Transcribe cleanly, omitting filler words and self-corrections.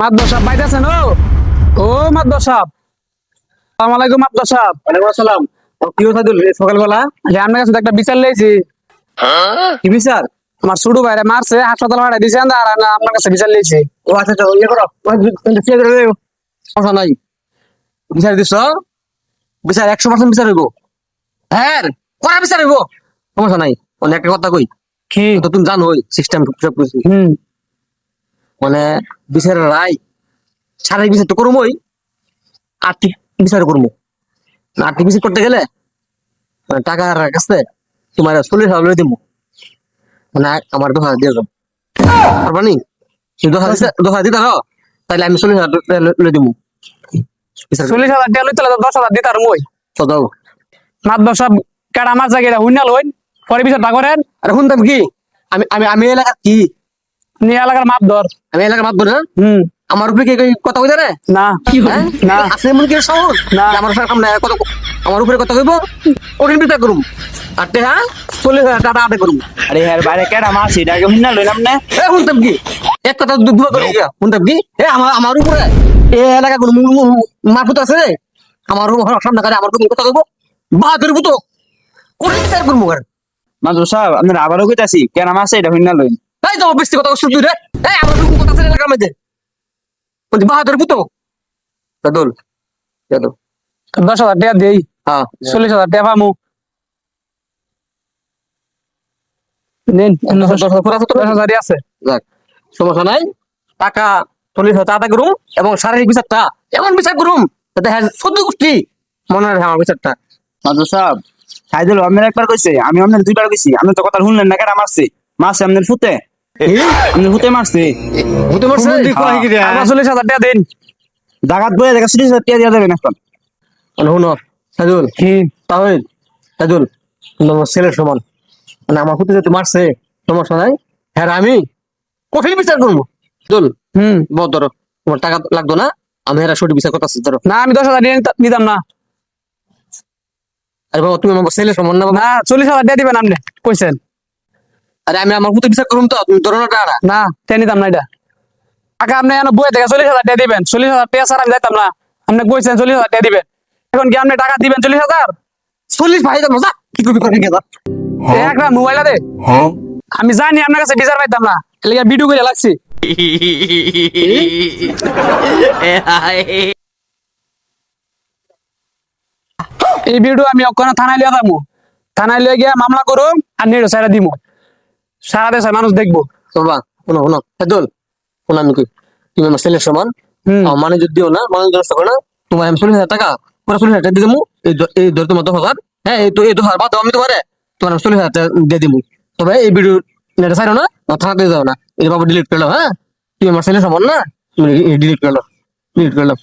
মাদ্দর সাহেব বাইরে আছেন? ও মাদ্দর সাহেব, আসসালামু আলাইকুম। মাদ্দর সাহেব, ওয়ালাইকুম আসসালাম। কি কথা দিল সকালবেলা? আপনার কাছে তো একটা বিচার লেছি। কি বিচার? আমার ছোট ভাইরে মারছে, হাসপাতাল ভাড়া দিয়েছেন, আর আমি আপনার কাছে বিচার লেছি। ও আচ্ছা আচ্ছা, ইয়ে করো, সমস্যা নাই। বিচার দিছ? বিচার 100% বিচার হইব। হ্যাঁ, করা বিচার হইব, সমস্যা নাই। অনেক একটা কথা কই, কি? তো তুমি জানো সিস্টেম সব কিছু। মানে বিচারের রায় শারীরিক বিচার তো করবোই, আর্থিক বিচার করবো। আর্থিক বিচার করতে গেলে মানে টাকার কাছে তোমার 40,000 লই দিব। মানে আমার 2,000 দিয়ে যাও পারবানি? 2,000 দিতে পারো, তাহলে আমি 40,000 লই দিব। 40,000 টাকা লইতে 10,000 দিতে আর মই। তো দাও। মাদ্দর সাহেব কেডা আমার জায়গায় হুইনা লইন, পরে বিচারটা করেন। আরে শুনতাম কি, আমি আমি আমি এলাকার কি, নিয়ে এলাকার মাপদর। আমি এলাকার মাতবো না। আমার উপরে কি কথা কইতে রে? না হ্যাঁ? না আছে এমন কি সাহস না। যে আমার সামনে না কথা, আমার উপরে কথা কইব? কঠিন বিচার করুম। আর তে হ্যাঁ 40,000 টাকা আদায় করুম। আরে হ্যাঁ বাইরে কেডা মারছি, এটাকে হুইনা লইলাম না। এ শুনতাম কি, এক কথা দুয়া করে গিয়া শুনতাম কি, এ আমার আমার উপরে এ এলাকা কোন মারফত আছে রে, আমার সামনে কাজে আমার উপরে কথা কইব? বাহাদুর বুতো কঠিন বিচার করবো। মাদ্দর সাহেব আপনার আবারও কইতাছি, কেডা মারছে এটা হুইনা লইন। এই তো বেশি কথা শুনবি রে। এই আমার উপরে কথা আছে এলাকার মধ্যে, বলছি বাহাদুর বুতো দাদুল দাদু। 10,000 টাকা দেই, হ্যাঁ 40,000 টাকা পামু। নিন 10,000 আছে। যাক, সমস্যা নাই। টাকা 40,000 আদায় করুম এবং শারীরিক বিচারটা এমন বিচার করুম যাতে হ্যাঁ সদ্য গোষ্ঠী মনে রাখে আমার বিচারটা। মাদ্দর সাহেব সাইদুল আপনার একবার কইছে, আমি আপনার দুইবার কইছি, আপনি তো কথা শুনলেন না। কেডা মারছে? মারছে আপনার ফুতে, আপনার ফুতে মারছে। হতে পারছে? আমার 40,000 টাকা দিন। জাগাত বয়ে দেখা 40,000 টাকা দিয়ে দেবেন এখন। শুনো সাইদুল, কি? তাহলে সাইদুল তুমি আমার ছেলের সমান, মানে আমার হতে যেতে মারছে, সমস্যা নাই। হ্যাঁ আমি কঠিন বিচার করবো। সাইদুল বহুত ধরো, তোমার টাকা লাগতো না, আমি এরা সঠিক বিচার করতেছি ধরো। না আমি 10,000 নিতাম না। আরে বাবা তুমি আমার ছেলের সমান না বাবা। না 40,000 টাকা দিবেন আপনি কইছেন। আরে আমি আমার হতে বিচার করুম, তো তুমি ধরো না টাকা। না টাকা নিতাম না এটা। টাকা আপনি এখন বয়ে থেকে 40,000 টাকা দিবেন। 40,000 টাকা ছাড়া আমি যাইতাম না। আপনি কইছেন 40,000 টাকা দিবেন, এখন কি আপনি টাকা দিবেন 40,000? 40 ভাই মজা কি করবি করে গেলা। একটা মোবাইল দে। আমি জানি আপনার কাছে বিচার পাইতাম না, এলাকা ভিডিও করে লাগছি। এই ভিডিও আমি ওখানে থানায় লিয়ে যাবো, থানায় লিয়ে গিয়ে মামলা করুম আর নেড়ো সাইডা দিমু, সারা দেশের মানুষ দেখবো। বাবা শোনো শোনো সাইদুল, শোনো আমি কই, তুমি আমার ছেলের সমান, আমার মানে যদি দিও না, মানে নষ্ট করো না, তোমার আমি 40,000 টাকা পুরো 40,000 টাকা দিয়ে দেবো। এই ধর তোমার 10,000, হ্যাঁ এই তো এই 10,000 বাদ দাও, আমি তোমার 40,000 টাকা দিয়ে দিবো। তবে এই ভিডিও নেটে ছাড়ো না, থানাতে যাও না, এই বাবু ডিলিট করলো। হ্যাঁ তুমি আমার ছেলের সমান না, তুমি ডিলিট করলো, ডিলিট করলো।